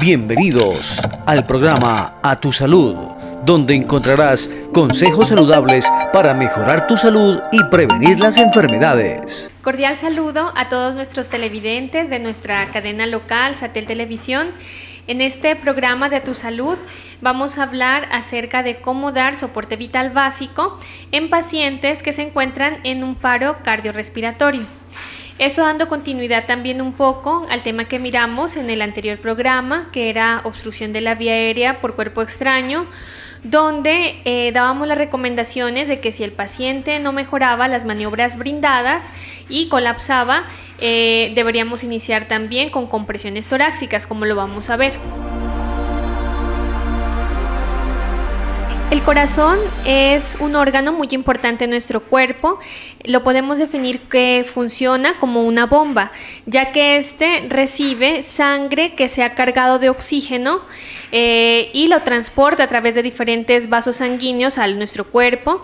Bienvenidos al programa A Tu Salud, donde encontrarás consejos saludables para mejorar tu salud y prevenir las enfermedades. Cordial saludo a todos nuestros televidentes de nuestra cadena local, Satel Televisión. En este programa de A Tu Salud vamos a hablar acerca de cómo dar soporte vital básico en pacientes que se encuentran en un paro cardiorrespiratorio. Eso dando continuidad también un poco al tema que miramos en el anterior programa, que era obstrucción de la vía aérea por cuerpo extraño, donde dábamos las recomendaciones de que si el paciente no mejoraba las maniobras brindadas y colapsaba, deberíamos iniciar también con compresiones torácicas, como lo vamos a ver. El corazón es un órgano muy importante en nuestro cuerpo. Lo podemos definir que funciona como una bomba, ya que este recibe sangre que se ha cargado de oxígeno y lo transporta a través de diferentes vasos sanguíneos a nuestro cuerpo.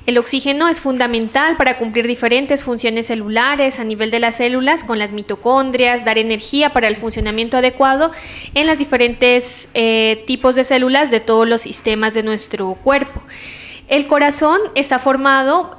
El oxígeno es fundamental para cumplir diferentes funciones celulares a nivel de las células con las mitocondrias, dar energía para el funcionamiento adecuado en las diferentes tipos de células de todos los sistemas de nuestro cuerpo. El corazón está formado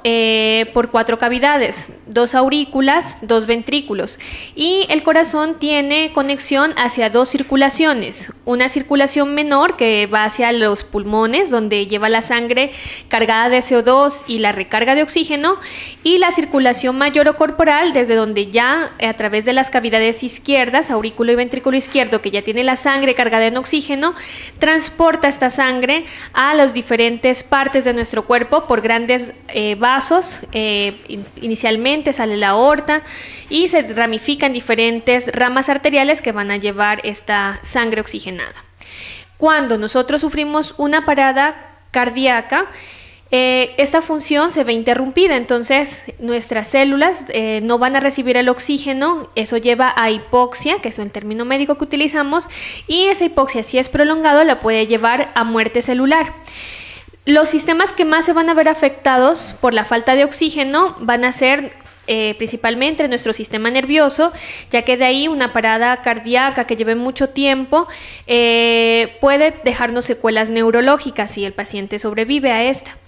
por 4 cavidades, 2 aurículas, 2 ventrículos, y el corazón tiene conexión hacia 2 circulaciones, una circulación menor que va hacia los pulmones, donde lleva la sangre cargada de CO2 y la recarga de oxígeno, y la circulación mayor o corporal, desde donde ya a través de las cavidades izquierdas, aurículo y ventrículo izquierdo, que ya tiene la sangre cargada en oxígeno, transporta esta sangre a las diferentes partes de nuestro cuerpo por grandes vasos. Inicialmente sale la aorta y se ramifica en diferentes ramas arteriales que van a llevar esta sangre oxigenada. Cuando nosotros sufrimos una parada cardíaca, esta función se ve interrumpida, entonces nuestras células no van a recibir el oxígeno, eso lleva a hipoxia, que es el término médico que utilizamos, y esa hipoxia, si es prolongado, la puede llevar a muerte celular. Los sistemas que más se van a ver afectados por la falta de oxígeno van a ser principalmente nuestro sistema nervioso, ya que de ahí una parada cardíaca que lleve mucho tiempo puede dejarnos secuelas neurológicas si el paciente sobrevive a esta.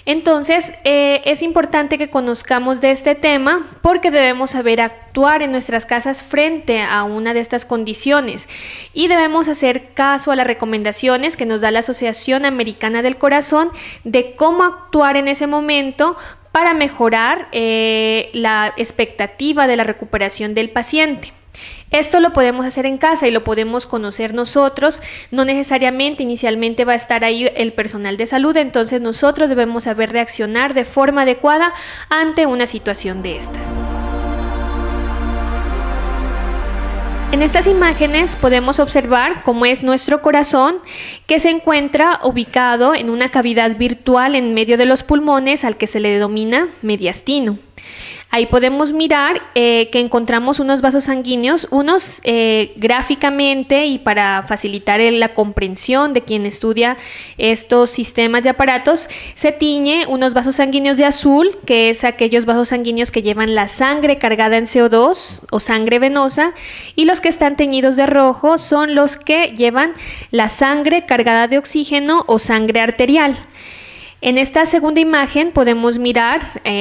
Entonces, es importante que conozcamos de este tema porque debemos saber actuar en nuestras casas frente a una de estas condiciones y debemos hacer caso a las recomendaciones que nos da la Asociación Americana del Corazón de cómo actuar en ese momento para mejorar la expectativa de la recuperación del paciente. Esto lo podemos hacer en casa y lo podemos conocer nosotros, no necesariamente inicialmente va a estar ahí el personal de salud, entonces nosotros debemos saber reaccionar de forma adecuada ante una situación de estas. En estas imágenes podemos observar cómo es nuestro corazón, que se encuentra ubicado en una cavidad virtual en medio de los pulmones al que se le denomina mediastino. Ahí podemos mirar que encontramos unos vasos sanguíneos, unos gráficamente y para facilitar la comprensión de quien estudia estos sistemas y aparatos, se tiñe unos vasos sanguíneos de azul, que es aquellos vasos sanguíneos que llevan la sangre cargada en CO2 o sangre venosa, y los que están teñidos de rojo son los que llevan la sangre cargada de oxígeno o sangre arterial. En esta segunda imagen podemos mirar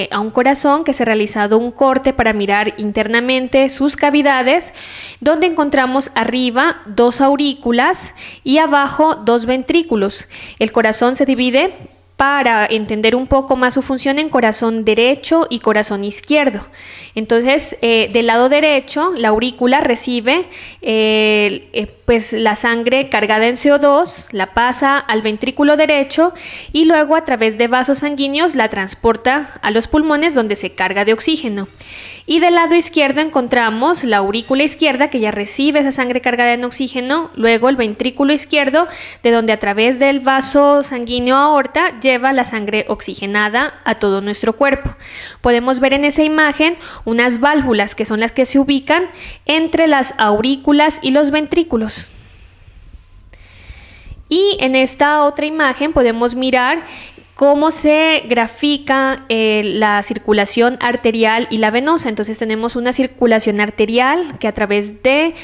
a un corazón que se ha realizado un corte para mirar internamente sus cavidades, donde encontramos arriba 2 aurículas y abajo 2 ventrículos. El corazón se divide, para entender un poco más su función, en corazón derecho y corazón izquierdo. Entonces, del lado derecho, la aurícula recibe pues la sangre cargada en CO2, la pasa al ventrículo derecho y luego a través de vasos sanguíneos la transporta a los pulmones, donde se carga de oxígeno. Y del lado izquierdo encontramos la aurícula izquierda, que ya recibe esa sangre cargada en oxígeno, luego el ventrículo izquierdo, de donde a través del vaso sanguíneo aorta lleva la sangre oxigenada a todo nuestro cuerpo. Podemos ver en esa imagen unas válvulas que son las que se ubican entre las aurículas y los ventrículos. Y en esta otra imagen podemos mirar cómo se grafica la circulación arterial y la venosa. Entonces tenemos una circulación arterial que a través de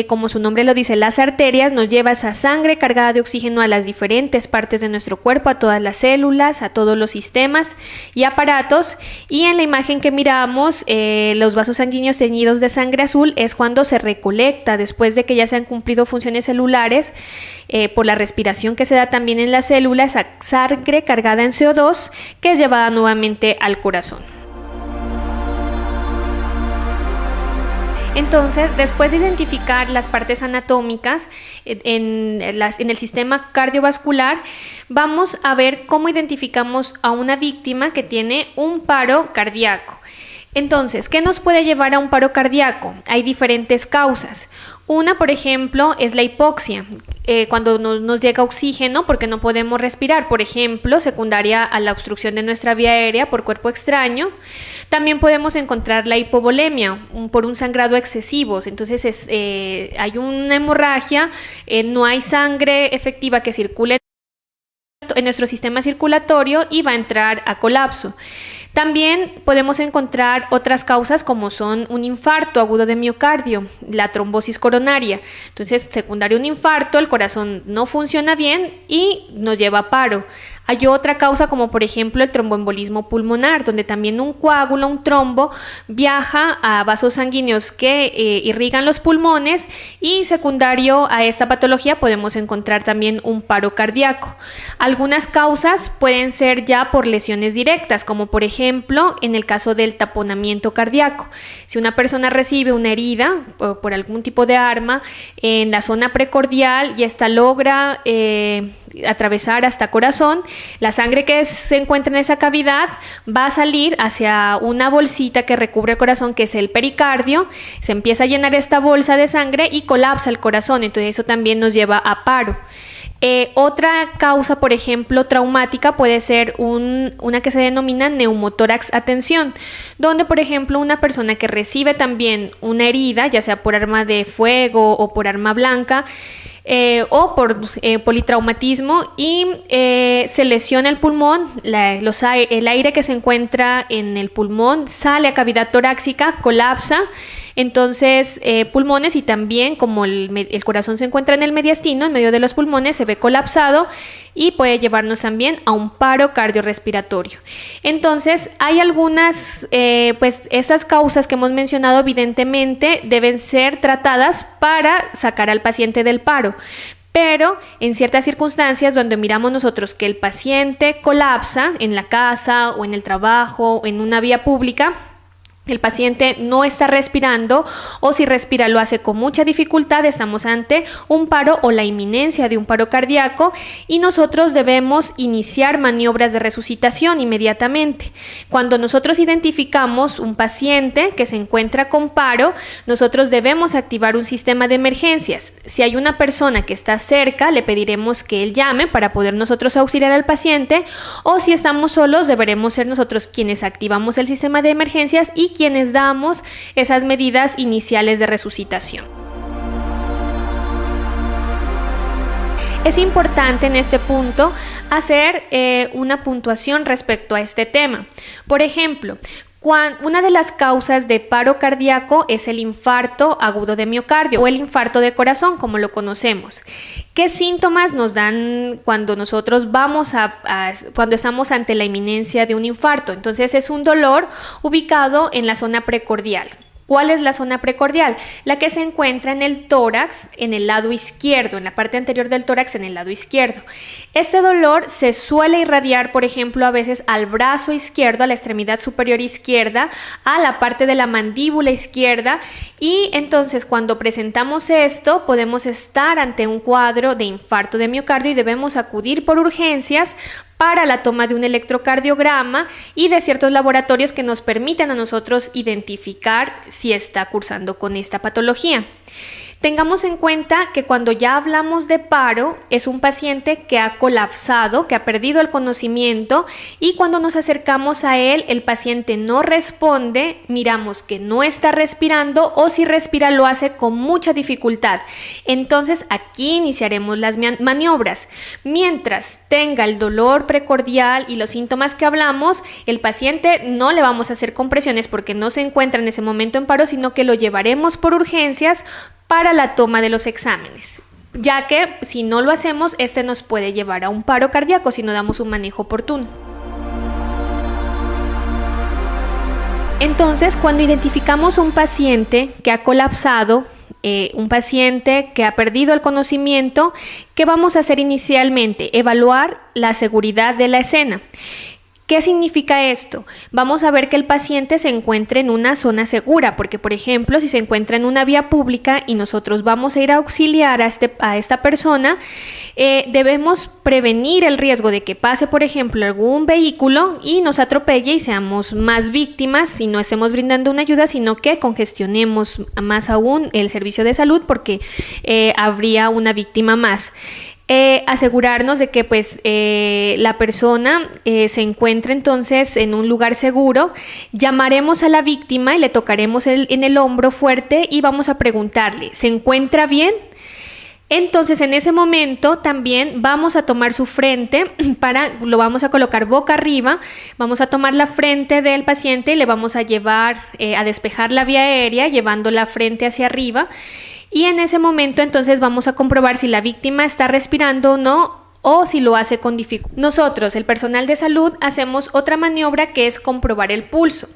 como su nombre lo dice, las arterias, nos lleva esa sangre cargada de oxígeno a las diferentes partes de nuestro cuerpo, a todas las células, a todos los sistemas y aparatos. Y en la imagen que miramos, los vasos sanguíneos teñidos de sangre azul es cuando se recolecta después de que ya se han cumplido funciones celulares por la respiración que se da también en las células, esa sangre cargada en CO2 que es llevada nuevamente al corazón. Entonces, después de identificar las partes anatómicas en el sistema cardiovascular, vamos a ver cómo identificamos a una víctima que tiene un paro cardíaco. Entonces, ¿qué nos puede llevar a un paro cardíaco? Hay diferentes causas. Una, por ejemplo, es la hipoxia, cuando nos llega oxígeno porque no podemos respirar, por ejemplo, secundaria a la obstrucción de nuestra vía aérea por cuerpo extraño. También podemos encontrar la hipovolemia por un sangrado excesivo, entonces hay una hemorragia, no hay sangre efectiva que circule en nuestro sistema circulatorio y va a entrar a colapso. También podemos encontrar otras causas como son un infarto agudo de miocardio, la trombosis coronaria. Entonces, secundario a un infarto, el corazón no funciona bien y nos lleva a paro. Hay otra causa como por ejemplo el tromboembolismo pulmonar, donde también un coágulo, un trombo, viaja a vasos sanguíneos que irrigan los pulmones, y secundario a esta patología podemos encontrar también un paro cardíaco. Algunas causas pueden ser ya por lesiones directas, como por ejemplo en el caso del taponamiento cardíaco. Si una persona recibe una herida por algún tipo de arma en la zona precordial y esta logra atravesar hasta corazón, la sangre que se encuentra en esa cavidad va a salir hacia una bolsita que recubre el corazón, que es el pericardio. Se empieza a llenar esta bolsa de sangre y colapsa el corazón, entonces eso también nos lleva a paro. Otra causa, por ejemplo, traumática puede ser una que se denomina neumotórax a tensión, donde, por ejemplo, una persona que recibe también una herida, ya sea por arma de fuego o por arma blanca, o por politraumatismo, y se lesiona el pulmón, el aire que se encuentra en el pulmón sale a cavidad torácica, colapsa, entonces pulmones, y también como el corazón se encuentra en el mediastino, en medio de los pulmones, se ve colapsado y puede llevarnos también a un paro cardiorrespiratorio. Entonces hay algunas, pues esas causas que hemos mencionado evidentemente deben ser tratadas para sacar al paciente del paro. Pero en ciertas circunstancias donde miramos nosotros que el paciente colapsa en la casa o en el trabajo o en una vía pública, el paciente no está respirando, o si respira lo hace con mucha dificultad, estamos ante un paro o la inminencia de un paro cardíaco, y nosotros debemos iniciar maniobras de resucitación inmediatamente. Cuando nosotros identificamos un paciente que se encuentra con paro, nosotros debemos activar un sistema de emergencias. Si hay una persona que está cerca, le pediremos que él llame para poder nosotros auxiliar al paciente, o si estamos solos, deberemos ser nosotros quienes activamos el sistema de emergencias y quienes damos esas medidas iniciales de resucitación. Es importante en este punto hacer una puntuación respecto a este tema. Por ejemplo, una de las causas de paro cardíaco es el infarto agudo de miocardio o el infarto de corazón, como lo conocemos. ¿Qué síntomas nos dan cuando nosotros cuando estamos ante la inminencia de un infarto? Entonces es un dolor ubicado en la zona precordial. ¿Cuál es la zona precordial? La que se encuentra en el tórax, en el lado izquierdo, en la parte anterior del tórax, en el lado izquierdo. Este dolor se suele irradiar, por ejemplo, a veces al brazo izquierdo, a la extremidad superior izquierda, a la parte de la mandíbula izquierda, y entonces cuando presentamos esto podemos estar ante un cuadro de infarto de miocardio y debemos acudir por urgencias para la toma de un electrocardiograma y de ciertos laboratorios que nos permitan a nosotros identificar si está cursando con esta patología. Tengamos en cuenta que cuando ya hablamos de paro es un paciente que ha colapsado, que ha perdido el conocimiento, y cuando nos acercamos a él el paciente no responde, miramos que no está respirando, o si respira lo hace con mucha dificultad. Entonces aquí iniciaremos las maniobras. Mientras tenga el dolor precordial y los síntomas que hablamos, el paciente no le vamos a hacer compresiones porque no se encuentra en ese momento en paro, sino que lo llevaremos por urgencias para la toma de los exámenes, ya que si no lo hacemos, este nos puede llevar a un paro cardíaco si no damos un manejo oportuno. Entonces, cuando identificamos un paciente que ha colapsado, un paciente que ha perdido el conocimiento, ¿qué vamos a hacer inicialmente? Evaluar la seguridad de la escena. ¿Qué significa esto? Vamos a ver que el paciente se encuentre en una zona segura, porque por ejemplo, si se encuentra en una vía pública y nosotros vamos a ir a auxiliar a esta persona, debemos prevenir el riesgo de que pase, por ejemplo, algún vehículo y nos atropelle y seamos más víctimas y no estemos brindando una ayuda, sino que congestionemos más aún el servicio de salud porque habría una víctima más. Asegurarnos de que la persona se encuentre entonces en un lugar seguro. Llamaremos a la víctima y le tocaremos en el hombro fuerte y vamos a preguntarle, ¿se encuentra bien? Entonces en ese momento también vamos a tomar su frente, lo vamos a colocar boca arriba, vamos a tomar la frente del paciente y le vamos a llevar a despejar la vía aérea llevando la frente hacia arriba. Y en ese momento entonces vamos a comprobar si la víctima está respirando o no, o si lo hace con dificultad. Nosotros, el personal de salud, hacemos otra maniobra que es comprobar el pulso.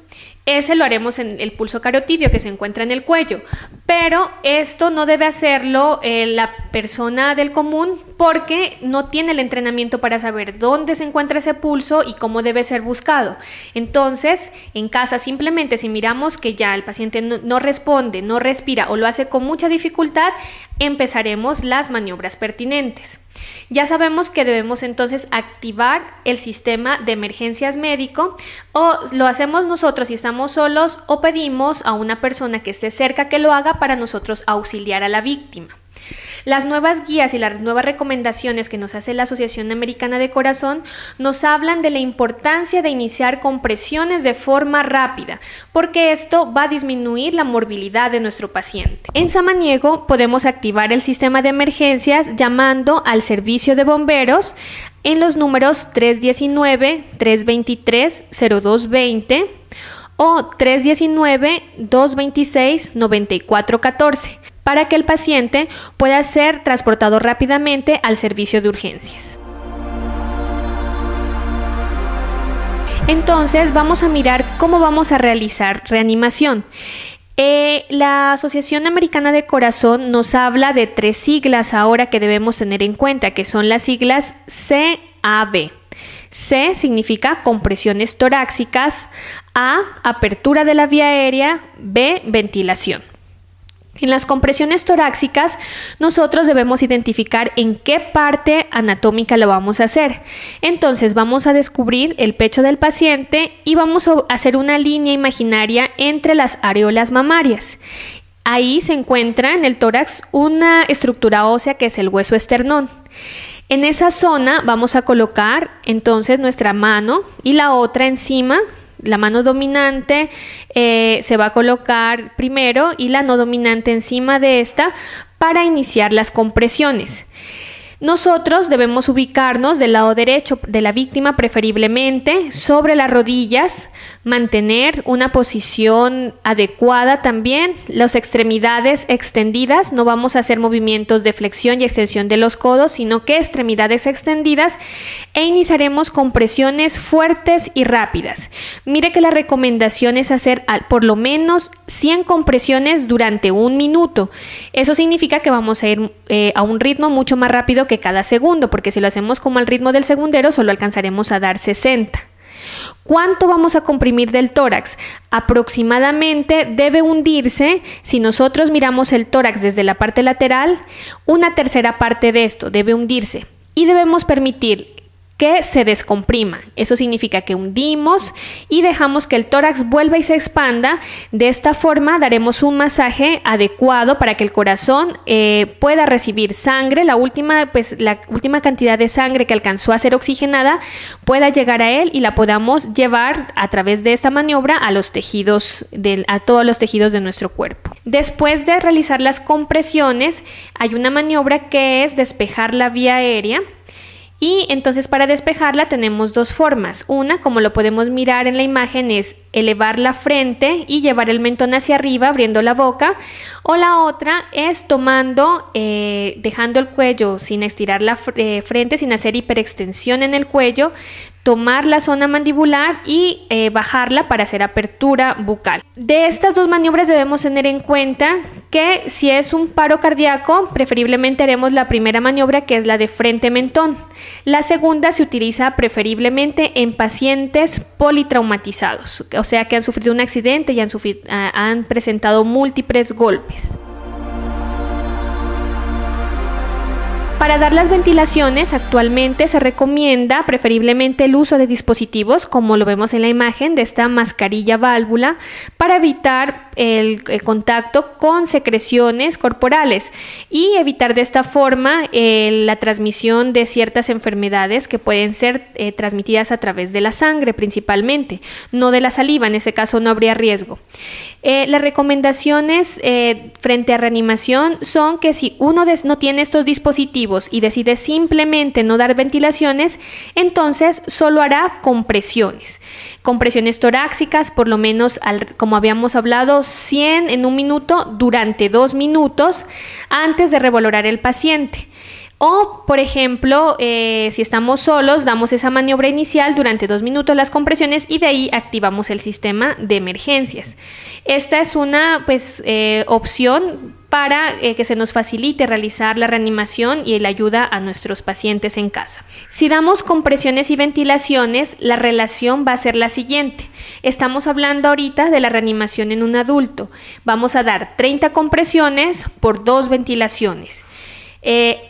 Ese lo haremos en el pulso carotidio que se encuentra en el cuello, pero esto no debe hacerlo la persona del común porque no tiene el entrenamiento para saber dónde se encuentra ese pulso y cómo debe ser buscado. Entonces, en casa simplemente si miramos que ya el paciente no responde, no respira o lo hace con mucha dificultad, empezaremos las maniobras pertinentes. Ya sabemos que debemos entonces activar el sistema de emergencias médico, o lo hacemos nosotros si estamos solos o pedimos a una persona que esté cerca que lo haga para nosotros auxiliar a la víctima. Las nuevas guías y las nuevas recomendaciones que nos hace la Asociación Americana de Corazón nos hablan de la importancia de iniciar compresiones de forma rápida, porque esto va a disminuir la morbilidad de nuestro paciente. En Samaniego podemos activar el sistema de emergencias llamando al servicio de bomberos en los números 319-323-0220 o 319-226-9414. para que el paciente pueda ser transportado rápidamente al servicio de urgencias. Entonces vamos a mirar cómo vamos a realizar reanimación. La Asociación Americana de Corazón nos habla de 3 siglas ahora que debemos tener en cuenta, que son las siglas CAB. C significa compresiones torácicas, A, apertura de la vía aérea, B, ventilación. En las compresiones torácicas, nosotros debemos identificar en qué parte anatómica lo vamos a hacer. Entonces, vamos a descubrir el pecho del paciente y vamos a hacer una línea imaginaria entre las areolas mamarias. Ahí se encuentra en el tórax una estructura ósea que es el hueso esternón. En esa zona vamos a colocar entonces nuestra mano y la otra encima. La mano dominante se va a colocar primero y la no dominante encima de esta para iniciar las compresiones. Nosotros debemos ubicarnos del lado derecho de la víctima, preferiblemente sobre las rodillas, mantener una posición adecuada también, las extremidades extendidas, no vamos a hacer movimientos de flexión y extensión de los codos, sino que extremidades extendidas, e iniciaremos compresiones fuertes y rápidas. Mire que la recomendación es hacer por lo menos 100 compresiones durante 1 minuto. Eso significa que vamos a ir a un ritmo mucho más rápido que cada segundo, porque si lo hacemos como al ritmo del segundero, solo alcanzaremos a dar 60. ¿Cuánto vamos a comprimir del tórax? Aproximadamente debe hundirse, si nosotros miramos el tórax desde la parte lateral, 1/3 parte de esto debe hundirse y debemos permitir que se descomprima. Eso significa que hundimos y dejamos que el tórax vuelva y se expanda. De esta forma daremos un masaje adecuado para que el corazón pueda recibir sangre, la última cantidad de sangre que alcanzó a ser oxigenada pueda llegar a él y la podamos llevar a través de esta maniobra a todos los tejidos de nuestro cuerpo. Después de realizar las compresiones, hay una maniobra que es despejar la vía aérea. Y entonces para despejarla tenemos dos formas. Una, como lo podemos mirar en la imagen, es elevar la frente y llevar el mentón hacia arriba abriendo la boca, o la otra es tomando, dejando el cuello sin estirar la frente, sin hacer hiperextensión en el cuello, tomar la zona mandibular y bajarla para hacer apertura bucal. De estas dos maniobras debemos tener en cuenta que si es un paro cardíaco, preferiblemente haremos la primera maniobra, que es la de frente-mentón. La segunda se utiliza preferiblemente en pacientes politraumatizados, o sea que han sufrido un accidente y han presentado múltiples golpes. Para dar las ventilaciones, actualmente se recomienda preferiblemente el uso de dispositivos, como lo vemos en la imagen, de esta mascarilla válvula, para evitar el contacto con secreciones corporales y evitar de esta forma la transmisión de ciertas enfermedades que pueden ser transmitidas a través de la sangre principalmente, no de la saliva. En ese caso no habría riesgo. Las recomendaciones frente a reanimación son que si uno no tiene estos dispositivos y decide simplemente no dar ventilaciones, entonces solo hará compresiones torácicas, por lo menos, como habíamos hablado, 100 en un minuto durante 2 minutos antes de revalorar el paciente. O, por ejemplo, si estamos solos, damos esa maniobra inicial durante 2 minutos, las compresiones, y de ahí activamos el sistema de emergencias. Esta es una opción para que se nos facilite realizar la reanimación y la ayuda a nuestros pacientes en casa. Si damos compresiones y ventilaciones, la relación va a ser la siguiente. Estamos hablando ahorita de la reanimación en un adulto. Vamos a dar 30 compresiones por 2 ventilaciones.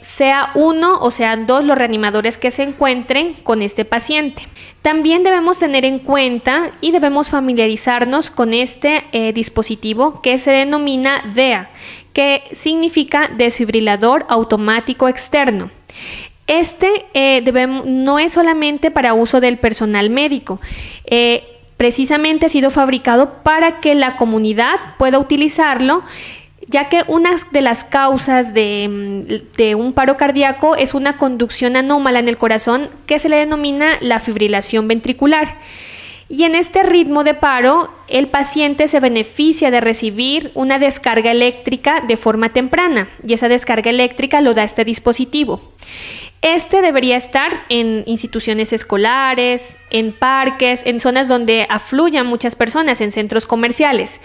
Sea uno o sean 2 los reanimadores que se encuentren con este paciente. También debemos tener en cuenta y debemos familiarizarnos con este dispositivo que se denomina DEA, que significa desfibrilador automático externo. No es solamente para uso del personal médico. Precisamente ha sido fabricado para que la comunidad pueda utilizarlo, ya que una de las causas de un paro cardíaco es una conducción anómala en el corazón que se le denomina la fibrilación ventricular. Y en este ritmo de paro, el paciente se beneficia de recibir una descarga eléctrica de forma temprana, y esa descarga eléctrica lo da este dispositivo. Este debería estar en instituciones escolares, en parques, en zonas donde afluyan muchas personas, en centros comerciales.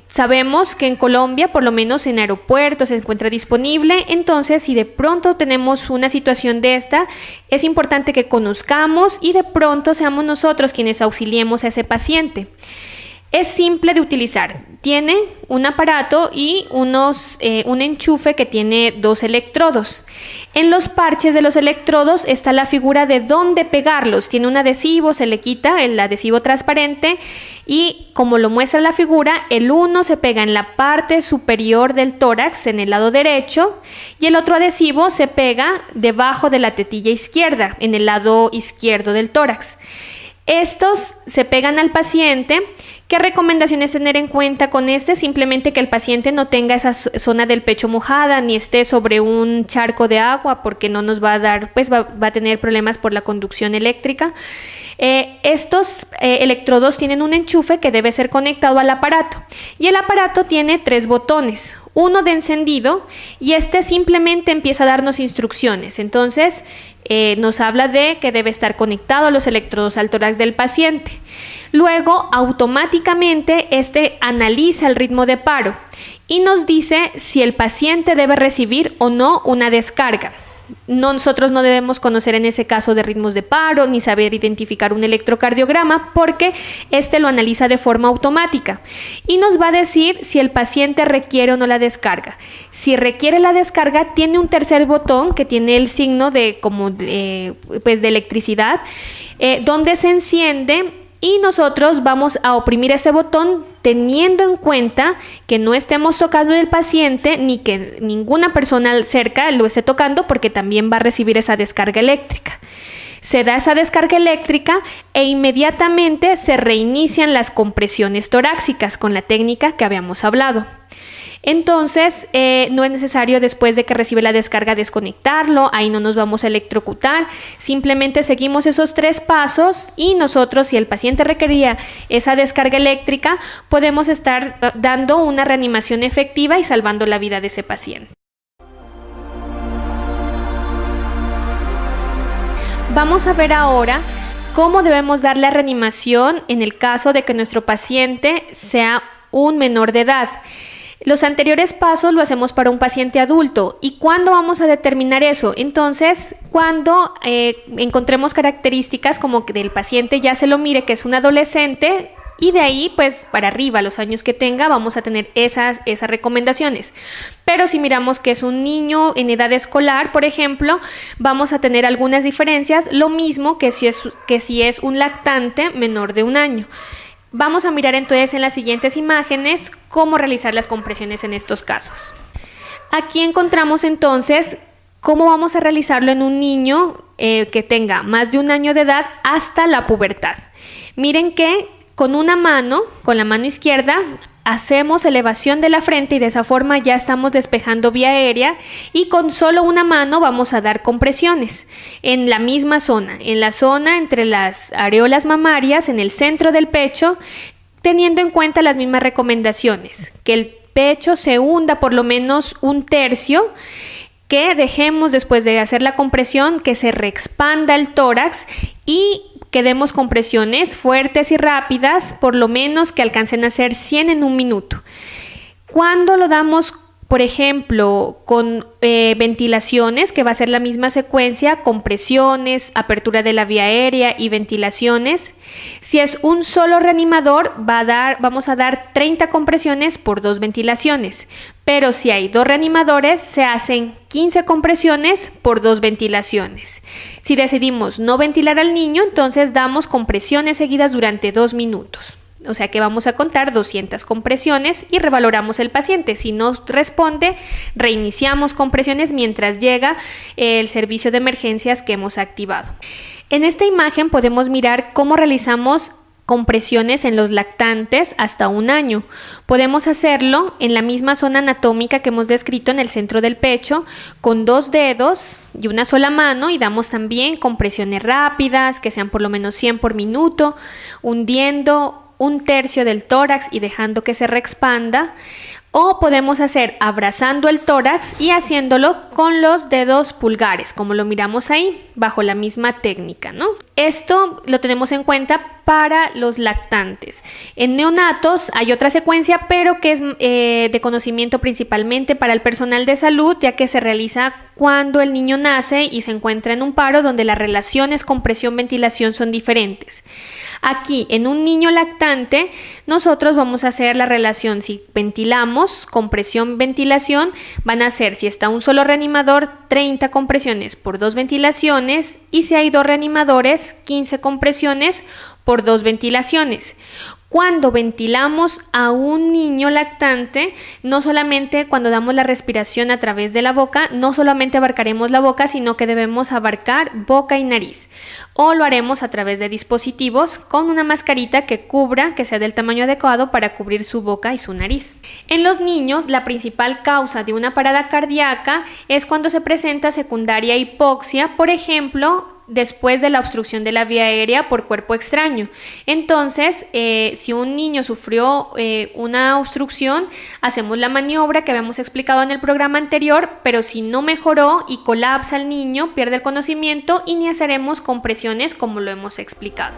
Sabemos que en Colombia, por lo menos en aeropuertos, se encuentra disponible. Entonces, si de pronto tenemos una situación de esta, es importante que conozcamos y de pronto seamos nosotros quienes auxiliemos a ese paciente. Es simple de utilizar. Tiene un aparato y un enchufe que tiene 2 electrodos. En los parches de los electrodos está la figura de dónde pegarlos. Tiene un adhesivo, se le quita el adhesivo transparente y, como lo muestra la figura, el uno se pega en la parte superior del tórax, en el lado derecho, y el otro adhesivo se pega debajo de la tetilla izquierda, en el lado izquierdo del tórax. Estos se pegan al paciente. ¿Qué recomendaciones tener en cuenta con este? Simplemente que el paciente no tenga esa zona del pecho mojada ni esté sobre un charco de agua, porque no nos va a dar, va a tener problemas por la conducción eléctrica. Estos electrodos tienen un enchufe que debe ser conectado al aparato, y el aparato tiene 3 botones. Uno de encendido, y este simplemente empieza a darnos instrucciones. Entonces nos habla de que debe estar conectado los electrodos al tórax del paciente. Luego, automáticamente analiza el ritmo de paro y nos dice si el paciente debe recibir o no una descarga. Nosotros no debemos conocer en ese caso de ritmos de paro ni saber identificar un electrocardiograma, porque lo analiza de forma automática y nos va a decir si el paciente requiere o no la descarga. Si requiere la descarga, tiene un tercer botón que tiene el signo de electricidad, donde se enciende, y nosotros vamos a oprimir ese botón teniendo en cuenta que no estemos tocando el paciente ni que ninguna persona cerca lo esté tocando, porque también va a recibir esa descarga eléctrica. Se da esa descarga eléctrica e inmediatamente se reinician las compresiones torácicas con la técnica que habíamos hablado. Entonces, no es necesario después de que recibe la descarga desconectarlo, ahí no nos vamos a electrocutar, simplemente seguimos esos 3 pasos y nosotros, si el paciente requería esa descarga eléctrica, podemos estar dando una reanimación efectiva y salvando la vida de ese paciente. Vamos a ver ahora cómo debemos dar la reanimación en el caso de que nuestro paciente sea un menor de edad. Los anteriores pasos lo hacemos para un paciente adulto. ¿Y cuándo vamos a determinar eso? Entonces, cuando encontremos características como que del paciente ya se lo mire que es un adolescente, y de ahí pues para arriba, los años que tenga, vamos a tener esas recomendaciones. Pero si miramos que es un niño en edad escolar, por ejemplo, vamos a tener algunas diferencias, lo mismo que si es un lactante menor de 1 año. Vamos a mirar entonces en las siguientes imágenes cómo realizar las compresiones en estos casos. Aquí encontramos entonces cómo vamos a realizarlo en un niño que tenga más de 1 año de edad hasta la pubertad. Miren que con una mano, con la mano izquierda, hacemos elevación de la frente y de esa forma ya estamos despejando vía aérea, y con solo una mano vamos a dar compresiones en la misma zona, en la zona entre las areolas mamarias, en el centro del pecho, teniendo en cuenta las mismas recomendaciones, que el pecho se hunda por lo menos 1/3, que dejemos después de hacer la compresión que se reexpanda el tórax y que demos compresiones fuertes y rápidas, por lo menos que alcancen a ser 100 en 1 minuto. Cuando lo damos, por ejemplo, con ventilaciones, que va a ser la misma secuencia, compresiones, apertura de la vía aérea y ventilaciones. Si es un solo reanimador, vamos a dar 30 compresiones por 2 ventilaciones. Pero si hay 2 reanimadores, se hacen 15 compresiones por 2 ventilaciones. Si decidimos no ventilar al niño, entonces damos compresiones seguidas durante 2 minutos. O sea que vamos a contar 200 compresiones y revaloramos el paciente. Si no responde, reiniciamos compresiones mientras llega el servicio de emergencias que hemos activado. En esta imagen podemos mirar cómo realizamos compresiones en los lactantes hasta 1 año. Podemos hacerlo en la misma zona anatómica que hemos descrito en el centro del pecho, con 2 dedos y una sola mano, y damos también compresiones rápidas, que sean por lo menos 100 por minuto, hundiendo 1/3 del tórax y dejando que se reexpanda. O podemos hacer abrazando el tórax y haciéndolo con los dedos pulgares, como lo miramos ahí, bajo la misma técnica, ¿no? Esto lo tenemos en cuenta para los lactantes. En neonatos hay otra secuencia, pero que es de conocimiento principalmente para el personal de salud, ya que se realiza cuando el niño nace y se encuentra en un paro donde las relaciones compresión-ventilación son diferentes. Aquí, en un niño lactante, nosotros vamos a hacer la relación. Si ventilamos, compresión-ventilación, van a ser, si está un solo reanimador, 30 compresiones por 2 ventilaciones, y si hay 2 reanimadores, 15 compresiones por 2 ventilaciones. Cuando ventilamos a un niño lactante, no solamente cuando damos la respiración a través de la boca, no solamente abarcaremos la boca, sino que debemos abarcar boca y nariz. O lo haremos a través de dispositivos con una mascarita que sea del tamaño adecuado para cubrir su boca y su nariz. En los niños, la principal causa de una parada cardíaca es cuando se presenta secundaria hipoxia, por ejemplo, después de la obstrucción de la vía aérea por cuerpo extraño. Entonces, si un niño sufrió una obstrucción, hacemos la maniobra que habíamos explicado en el programa anterior, pero si no mejoró y colapsa el niño, pierde el conocimiento, iniciaremos compresiones como lo hemos explicado.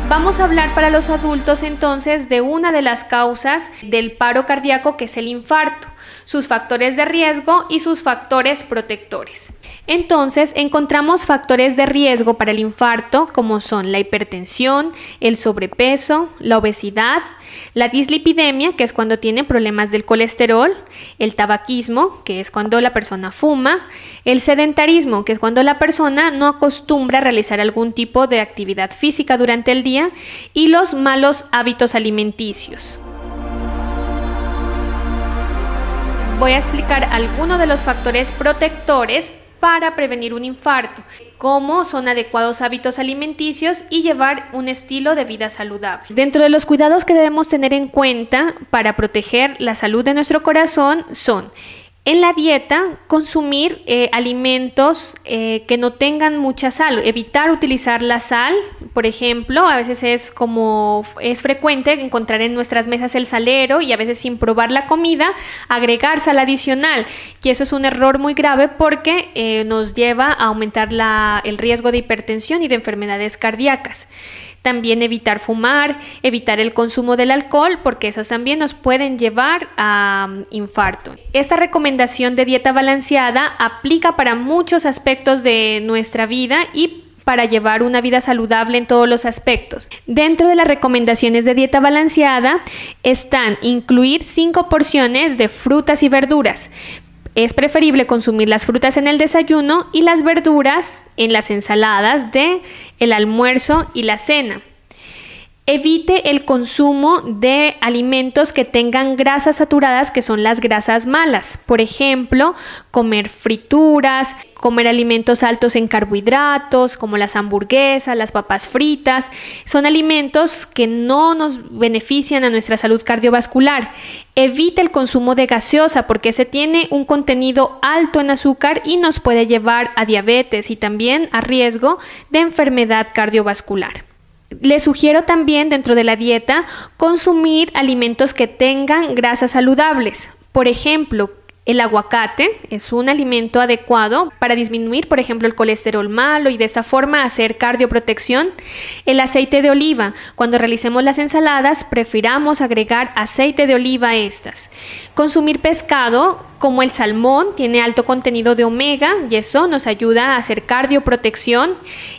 Vamos a hablar para los adultos entonces de una de las causas del paro cardíaco, que es el infarto, sus factores de riesgo y sus factores protectores. Entonces encontramos factores de riesgo para el infarto como son la hipertensión, el sobrepeso, la obesidad, la dislipidemia, que es cuando tiene problemas del colesterol, el tabaquismo, que es cuando la persona fuma, el sedentarismo, que es cuando la persona no acostumbra a realizar algún tipo de actividad física durante el día, y los malos hábitos alimenticios. Voy a explicar algunos de los factores protectores para prevenir un infarto, cómo son adecuados hábitos alimenticios y llevar un estilo de vida saludable. Dentro de los cuidados que debemos tener en cuenta para proteger la salud de nuestro corazón son: en la dieta, consumir alimentos que no tengan mucha sal, evitar utilizar la sal. Por ejemplo, a veces es frecuente encontrar en nuestras mesas el salero y a veces, sin probar la comida, agregar sal adicional. Y eso es un error muy grave porque nos lleva a aumentar el riesgo de hipertensión y de enfermedades cardíacas. También evitar fumar, evitar el consumo del alcohol, porque esos también nos pueden llevar a infarto. Esta recomendación de dieta balanceada aplica para muchos aspectos de nuestra vida y para llevar una vida saludable en todos los aspectos. Dentro de las recomendaciones de dieta balanceada están incluir 5 porciones de frutas y verduras. Es preferible consumir las frutas en el desayuno y las verduras en las ensaladas del almuerzo y la cena. Evite el consumo de alimentos que tengan grasas saturadas, que son las grasas malas. Por ejemplo, comer frituras, comer alimentos altos en carbohidratos, como las hamburguesas, las papas fritas. Son alimentos que no nos benefician a nuestra salud cardiovascular. Evite el consumo de gaseosa, porque ese tiene un contenido alto en azúcar y nos puede llevar a diabetes y también a riesgo de enfermedad cardiovascular. Les sugiero también, dentro de la dieta, consumir alimentos que tengan grasas saludables. Por ejemplo, el aguacate es un alimento adecuado para disminuir, por ejemplo, el colesterol malo y de esta forma hacer cardioprotección. El aceite de oliva. Cuando realicemos las ensaladas, prefiramos agregar aceite de oliva a estas. Consumir pescado, como el salmón, tiene alto contenido de omega y eso nos ayuda a hacer cardioprotección.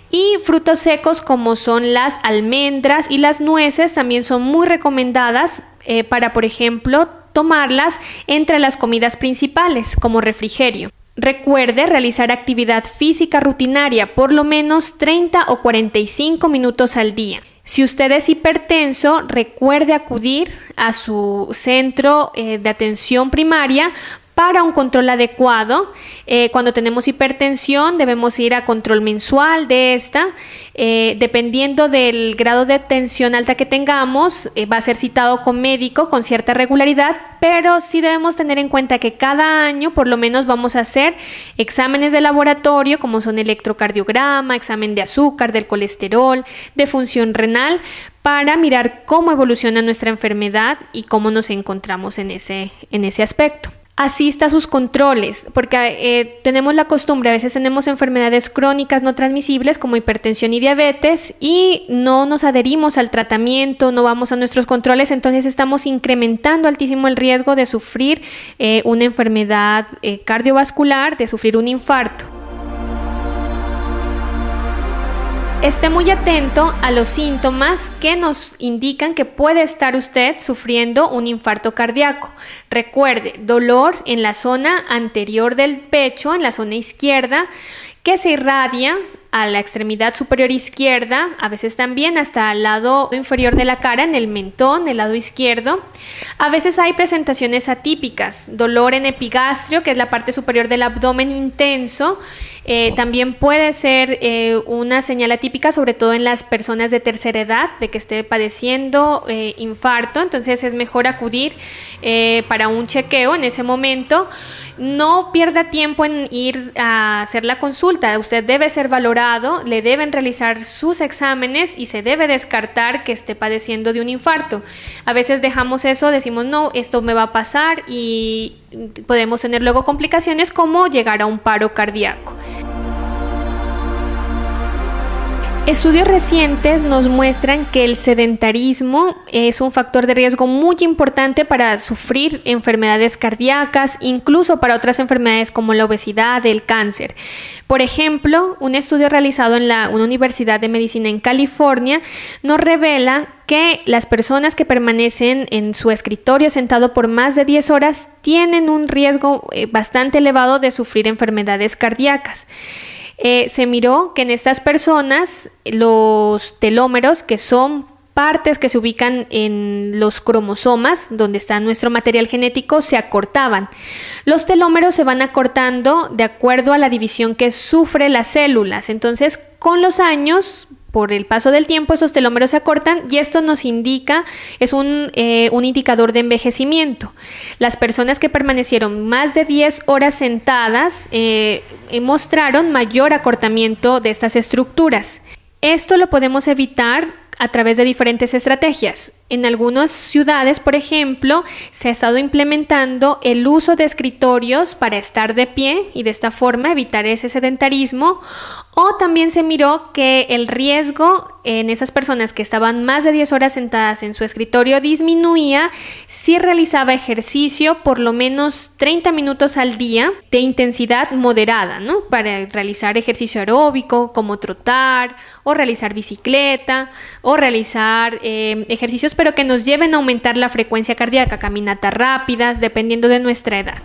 Y frutos secos, como son las almendras y las nueces, también son muy recomendadas para, por ejemplo, tomarlas entre las comidas principales como refrigerio. Recuerde realizar actividad física rutinaria, por lo menos 30 o 45 minutos al día. Si usted es hipertenso, recuerde acudir a su centro de atención primaria para un control adecuado. Cuando tenemos hipertensión debemos ir a control mensual de esta. Dependiendo del grado de tensión alta que tengamos, va a ser citado con médico con cierta regularidad, pero sí debemos tener en cuenta que cada año por lo menos vamos a hacer exámenes de laboratorio, como son electrocardiograma, examen de azúcar, del colesterol, de función renal, para mirar cómo evoluciona nuestra enfermedad y cómo nos encontramos en ese aspecto. Asista a sus controles, porque tenemos la costumbre, a veces tenemos enfermedades crónicas no transmisibles como hipertensión y diabetes y no nos adherimos al tratamiento, no vamos a nuestros controles, entonces estamos incrementando altísimo el riesgo de sufrir una enfermedad cardiovascular, de sufrir un infarto. Esté muy atento a los síntomas que nos indican que puede estar usted sufriendo un infarto cardíaco. Recuerde, dolor en la zona anterior del pecho, en la zona izquierda, que se irradia a la extremidad superior izquierda, a veces también hasta el lado inferior de la cara, en el mentón, el lado izquierdo. A veces hay presentaciones atípicas, dolor en epigastrio, que es la parte superior del abdomen intenso. También puede ser una señal atípica, sobre todo en las personas de tercera edad, de que esté padeciendo infarto. Entonces es mejor acudir para un chequeo en ese momento. No pierda tiempo en ir a hacer la consulta. Usted debe ser valorado, le deben realizar sus exámenes y se debe descartar que esté padeciendo de un infarto. A veces dejamos eso, decimos no, esto me va a pasar y podemos tener luego complicaciones como llegar a un paro cardíaco. Estudios recientes nos muestran que el sedentarismo es un factor de riesgo muy importante para sufrir enfermedades cardíacas, incluso para otras enfermedades como la obesidad, el cáncer. Por ejemplo, un estudio realizado en una universidad de medicina en California nos revela que las personas que permanecen en su escritorio sentado por más de 10 horas tienen un riesgo bastante elevado de sufrir enfermedades cardíacas. Se miró que en estas personas los telómeros, que son partes que se ubican en los cromosomas, donde está nuestro material genético, se acortaban. Los telómeros se van acortando de acuerdo a la división que sufre las células. Entonces, con los años, por el paso del tiempo, esos telómeros se acortan y esto nos indica, es un indicador de envejecimiento. Las personas que permanecieron más de 10 horas sentadas mostraron mayor acortamiento de estas estructuras. Esto lo podemos evitar a través de diferentes estrategias. En algunas ciudades, por ejemplo, se ha estado implementando el uso de escritorios para estar de pie y de esta forma evitar ese sedentarismo. O también se miró que el riesgo en esas personas que estaban más de 10 horas sentadas en su escritorio disminuía si realizaba ejercicio por lo menos 30 minutos al día de intensidad moderada, ¿no? Para realizar ejercicio aeróbico como trotar o realizar bicicleta o realizar ejercicios pero que nos lleven a aumentar la frecuencia cardíaca, caminatas rápidas, dependiendo de nuestra edad.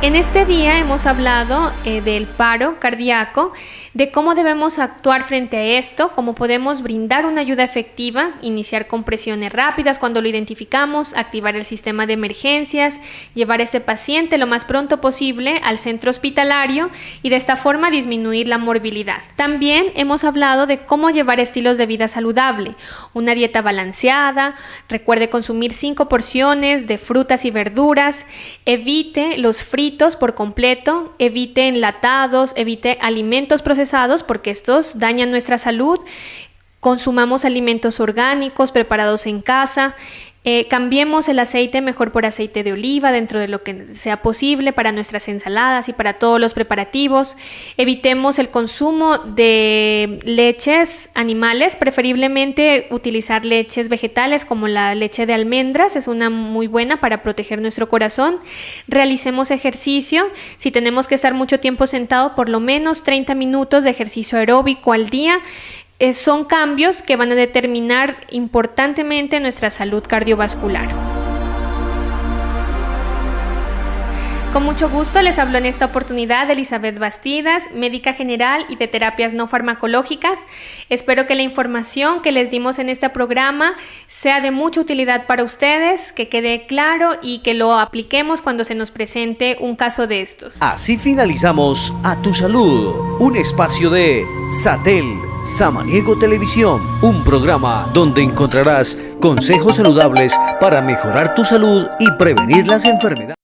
En este día hemos hablado del paro cardíaco, de cómo debemos actuar frente a esto, cómo podemos brindar una ayuda efectiva, iniciar compresiones rápidas cuando lo identificamos, activar el sistema de emergencias, llevar a este paciente lo más pronto posible al centro hospitalario y de esta forma disminuir la morbilidad. También hemos hablado de cómo llevar estilos de vida saludable, una dieta balanceada, recuerde consumir 5 porciones de frutas y verduras, evite los fritos por completo, evite enlatados, evite alimentos procesados porque estos dañan nuestra salud, consumamos alimentos orgánicos preparados en casa, cambiemos el aceite mejor por aceite de oliva dentro de lo que sea posible para nuestras ensaladas y para todos los preparativos, evitemos el consumo de leches animales, preferiblemente utilizar leches vegetales como la leche de almendras, es una muy buena para proteger nuestro corazón, realicemos ejercicio, si tenemos que estar mucho tiempo sentado, por lo menos 30 minutos de ejercicio aeróbico al día. Son cambios que van a determinar importantemente nuestra salud cardiovascular. Con mucho gusto les hablo en esta oportunidad Elizabeth Bastidas, médica general y de terapias no farmacológicas. Espero que la información que les dimos en este programa sea de mucha utilidad para ustedes, que quede claro y que lo apliquemos cuando se nos presente un caso de estos. Así finalizamos A Tu Salud, un espacio de Satel Samaniego Televisión, un programa donde encontrarás consejos saludables para mejorar tu salud y prevenir las enfermedades.